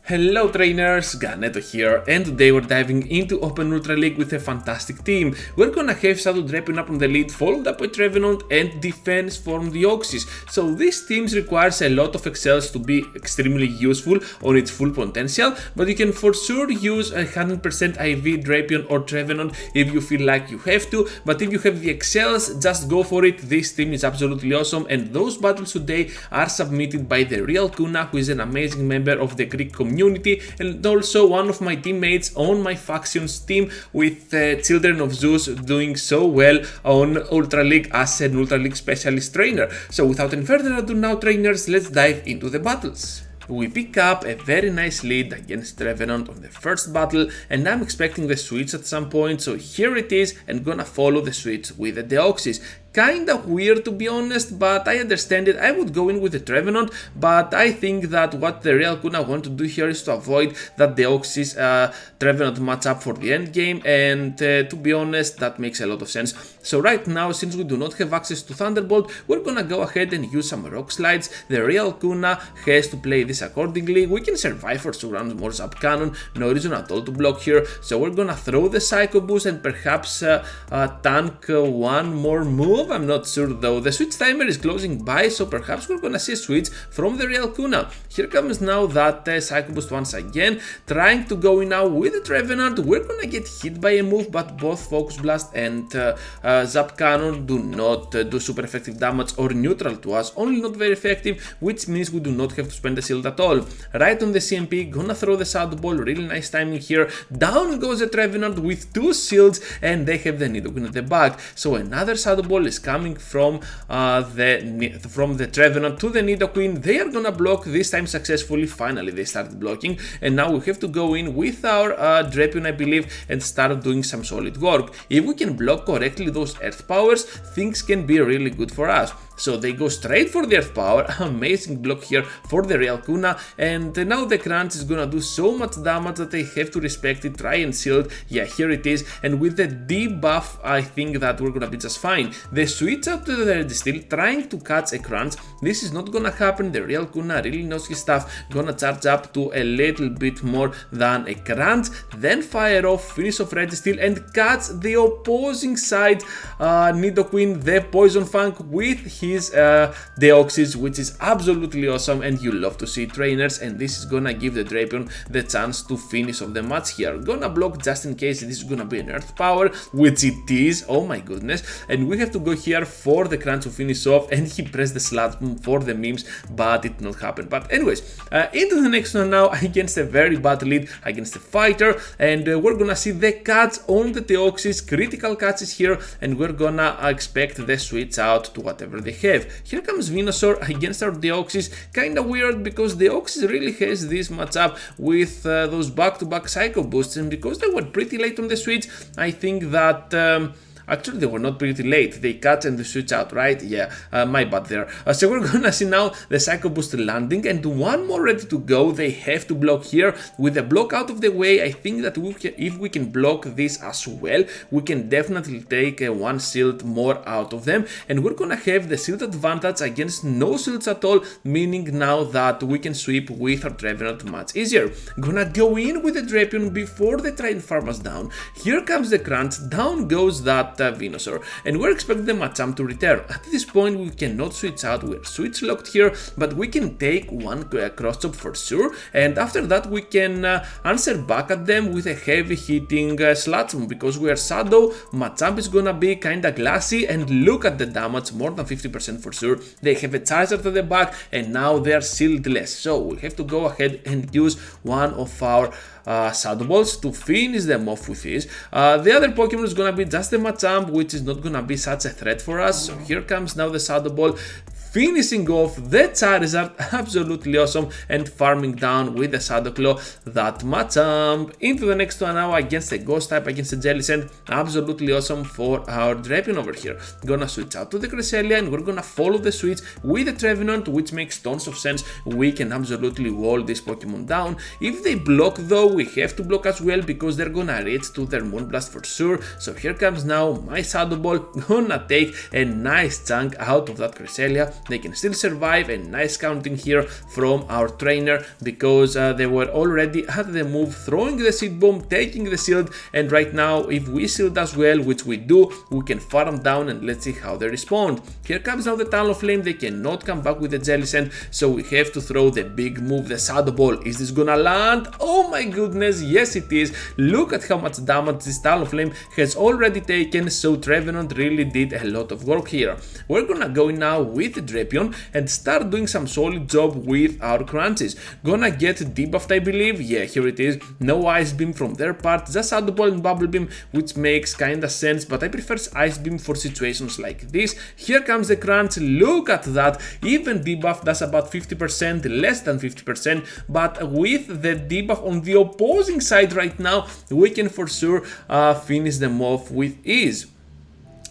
Hello trainers, Ganeto here, and today we're diving into Open Ultra League with a fantastic team. We're gonna have Shadow Drapion up on the lead, followed up by Trevenant and defense from Deoxys. So this team requires a lot of XLs to be extremely useful on its full potential, but you can for sure use a 100% IV Drapion or Trevenant if you feel like you have to, but if you have the XLs, just go for it. This team is absolutely awesome, and those battles today are submitted by the Real Kuna, who is an amazing member of the Greek community and also one of my teammates on my factions team with Children of Zeus doing so well on Ultra League as an Ultra League specialist trainer. So without any further ado now trainers, let's dive into the battles. We pick up a very nice lead against Trevenant on the first battle, and I'm expecting the switch at some point, so here it is, and gonna follow the switch with the Deoxys. Kinda weird to be honest, but I understand it. I would go in with the Trevenant, but I think that what the Real Kuna want to do here is to avoid that Deoxys Trevenant matchup for the end game, and to be honest, that makes a lot of sense. So right now, since we do not have access to Thunderbolt, we're gonna go ahead and use some Rock Slides. The Real Kuna has to play this accordingly. We can survive for 2 rounds more Zap Cannon, no reason at all to block here. So we're gonna throw the Psycho Boost and perhaps tank one more move. I'm not sure though. The switch timer is closing by, so perhaps we're gonna see a switch from the Real Kuna. Here comes now that Psycho Boost once again, trying to go in now with the Trevenant. We're gonna get hit by a move, but both Focus Blast and Zap Cannon do not do super effective damage or neutral to us, only not very effective, which means we do not have to spend a shield at all. Right on the CMP, gonna throw the Shadow Ball, really nice timing here. Down goes the Trevenant with 2 shields, and they have the Nidoqueen at the back. So another Shadow Ball is coming from the Trevenant to the Nidoqueen. They are gonna block this time successfully. Finally they started blocking, and now we have to go in with our Drapion, I believe, and start doing some solid work. If we can block correctly those Earth Powers, things can be really good for us. So they go straight for the Earth Power, amazing block here for the Real Kuna, and now the Crunch is gonna do so much damage that they have to respect it, try and shield. Yeah, here it is, and with the debuff I think that we're gonna be just fine. They switch out to the Registeel, trying to catch a Crunch. This is not gonna happen. The Real Kuna really knows his stuff, gonna charge up to a little bit more than a Crunch, then fire off, finish off Registeel and catch the opposing side Nidoqueen, the Poison Fang, with his Deoxys, which is absolutely awesome, and you love to see trainers, and this is gonna give the Drapion the chance to finish off the match here. Gonna block just in case this is gonna be an Earth Power, which it is, oh my goodness, and we have to go here for the Crunch to finish off, and he pressed the Sludge Bomb for the memes, but it did not happen. But anyways, into the next one now, against a very bad lead, against a fighter, and we're gonna see the catch on the Deoxys, critical catches here, and we're gonna expect the switch out to whatever they have. Here comes Venusaur against our Deoxys. Kinda weird because Deoxys really has this matchup with those back-to-back Psycho Boosts, and because they were pretty late on the switch, I think that actually, they were not pretty late. They cut and they switch out, right? Yeah, my bad there. So we're gonna see now the Psycho Boost landing, and one more ready to go. They have to block here. With the block out of the way, I think that if we can block this as well, we can definitely take one shield more out of them, and we're gonna have the shield advantage against no shields at all, meaning now that we can sweep with our Trevenant much easier. Gonna go in with the Drapion before they try and farm us down. Here comes the Crunch. Down goes that Venusaur, and we're expecting the Machamp to return. At this point we cannot switch out, we're switch locked here, but we can take one cross chop for sure, and after that we can answer back at them with a heavy hitting Sludge Bomb, because we are Shadow. Machamp is gonna be kinda glassy, and look at the damage, more than 50% for sure. They have a Charizard at the back, and now they are shieldless, so we have to go ahead and use one of our Shadow Balls to finish them off with this. The other Pokemon is gonna be just the Machamp, which is not gonna be such a threat for us. So here comes now the Shadow Ball, finishing off the Charizard, absolutely awesome, and farming down with the Shadow Claw that Machamp. Into the next one now against the Ghost type, against the Jellicent, absolutely awesome for our Drapion over here. Gonna switch out to the Cresselia, and we're gonna follow the switch with the Trevenant, which makes tons of sense. We can absolutely wall this Pokemon down. If they block though, we have to block as well, because they're gonna reach to their Moonblast for sure. So here comes now my Shadow Ball, gonna take a nice chunk out of that Cresselia. they can still survive. And nice counting here from our trainer, because they were already at the move, throwing the seed bomb, taking the shield, and right now if we shield as well, which we do, we can farm down and let's see how they respond. Here comes now the Talon Flame, they cannot come back with the Jelly Sand, so we have to throw the big move, the Shadow Ball. Is this gonna land? Oh my goodness, yes it is. Look at how much damage this Talon Flame has already taken, so Trevenant really did a lot of work here. We're gonna go now with the Drapion and start doing some solid job with our crunches. Gonna get debuffed, I believe. Yeah, here it is. No Ice Beam from their part, just Shadow Ball and Bubble Beam, which makes kinda sense, but I prefer Ice Beam for situations like this. Here comes the crunch. Look at that. Even debuff does about 50%, less than 50%, but with the debuff on the opposing side right now, we can for sure finish them off with ease.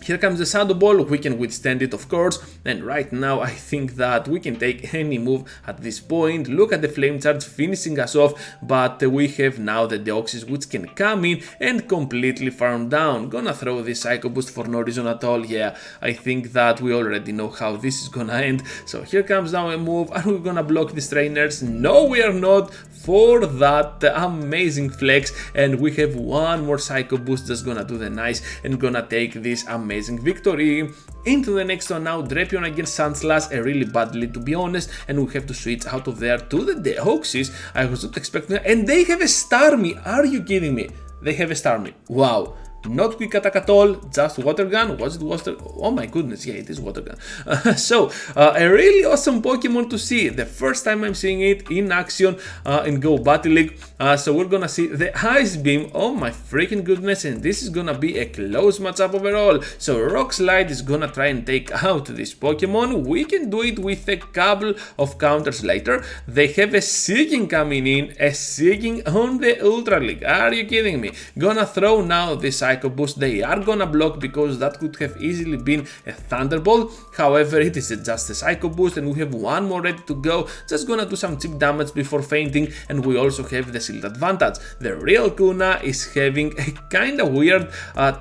Here comes the Shadow Ball, we can withstand it of course, and right now I think that we can take any move at this point. Look at the Flame Charge finishing us off, but we have now the Deoxys which can come in and completely farm down. Gonna throw this Psycho Boost for no reason at all. Yeah, I think that we already know how this is gonna end. So here comes now a move. Are we gonna block these trainers? No, we are not, for that amazing flex, and we have one more Psycho Boost that's gonna do the nice and gonna take this amazing victory. Into the next one now, Drapion against Sandslash, a really bad lead to be honest, and we have to switch out of there to the Deoxys. I was not expecting that, and they have a Starmie. Are you kidding me? They have a Starmie. Wow. Not quick attack at all, just water gun. Was it water? Oh my goodness, yeah, it is water gun. A really awesome Pokemon to see. The first time I'm seeing it in action in Go Battle League. So we're gonna see the Ice Beam. Oh my freaking goodness, and this is gonna be a close matchup overall. So Rock Slide is gonna try and take out this Pokemon. We can do it with a couple of counters later. They have a Seeking coming in, a Seeking on the Ultra League. Are you kidding me? Gonna throw now this Psycho Boost. They are gonna block because that could have easily been a Thunderbolt. However, it is just a Psycho Boost and we have one more ready to go. Just gonna do some cheap damage before fainting, and we also have the shield advantage. The real Kuna is having a kinda weird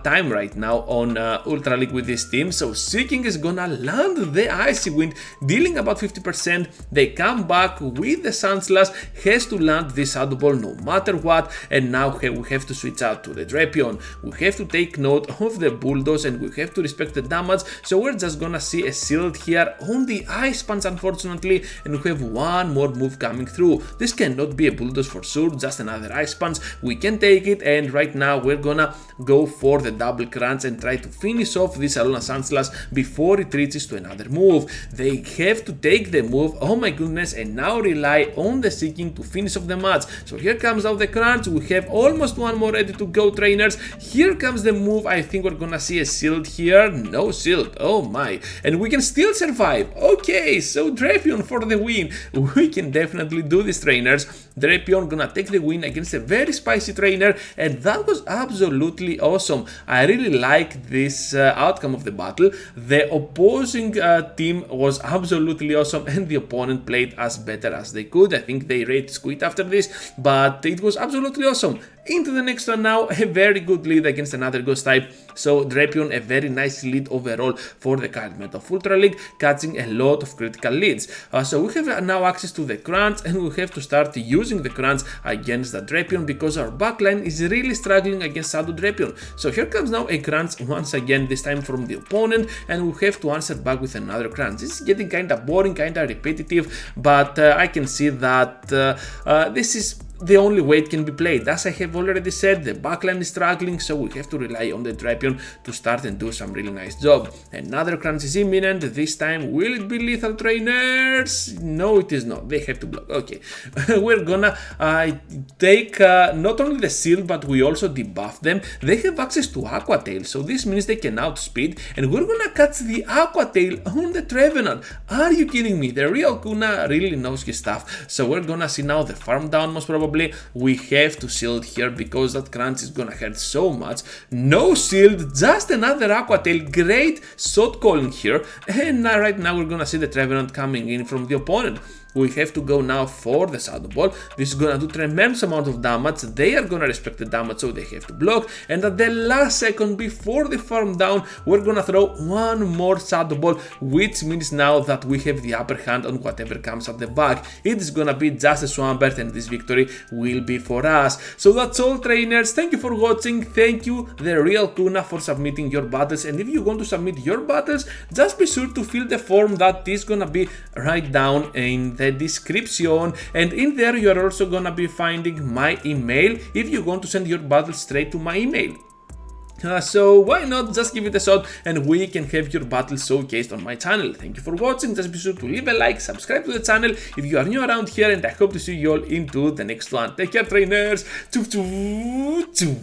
time right now on Ultra League with this team. So Seeking is gonna land the Icy Wind, dealing about 50%. They come back with the Sandslash, has to land this Shadow Ball no matter what, and now we have to switch out to the Drapion. We have to take note of the Bulldoze and we have to respect the damage, so we're just gonna see a shield here on the Ice Punch unfortunately, and we have one more move coming through. This cannot be a Bulldoze for sure, just another Ice Punch. We can take it, and right now we're gonna go for the double crunch and try to finish off this Alolan Sandslash before it reaches to another move. They have to take the move, oh my goodness, and now rely on the Seeking to finish off the match. So here comes out the crunch, we have almost one more ready to go, trainers. Here comes the move. I think we're gonna see a shield here. No shield, oh my, and we can still survive. Okay, so Drapion for the win. We can definitely do this, trainers. Drapion gonna take the win against a very spicy trainer, and that was absolutely awesome. I really like this outcome of the battle. The opposing team was absolutely awesome, and the opponent played as better as they could. I think they rage quit after this, but it was absolutely awesome. Into the next one now, a very good lead against another ghost type. So Drapion, a very nice lead overall for the current meta of Ultra League, catching a lot of critical leads. So we have now access to the crunch, and we have to start using the crunch against the Drapion because our backline is really struggling against Shadow Drapion. So here comes now a crunch once again, this time from the opponent, and we have to answer back with another crunch. This is getting kinda boring, kinda repetitive, but I can see that this is the only way it can be played. As I have already said, the backline is struggling, so we have to rely on the Drapion to start and do some really nice job. Another crunch is imminent. This time, will it be lethal, trainers? No, it is not. They have to block. Okay, we're gonna take not only the shield, but we also debuff them. They have access to Aqua Tail, so this means they can outspeed, and we're gonna catch the Aqua Tail on the Trevenant. Are you kidding me? The real Kuna really knows his stuff. So we're gonna see now the farm down most probably. We have to shield here because that crunch is gonna hurt so much. No shield, just another Aqua Tail. Great shot calling here, and right now we're gonna see the Trevenant coming in from the opponent. we have to go now for the Shadow Ball. This is gonna do tremendous amount of damage. They are gonna respect the damage, so they have to block. And at the last second before they farm down, we're gonna throw one more Shadow Ball, which means now that we have the upper hand on whatever comes at the back. It is gonna be just a Swampert, and this victory will be for us. So that's all, trainers. Thank you for watching. Thank you, the real Kuna, for submitting your battles. And if you want to submit your battles, just be sure to fill the form that is gonna be right down in the description, and in there you are also gonna be finding my email if you want to send your battle straight to my email. So why not just give it a shot and we can have your battle showcased on my channel. Thank you for watching. Just be sure to leave a like, subscribe to the channel if you are new around here, and I hope to see you all into the next one. Take care, trainers. Choo choo choo.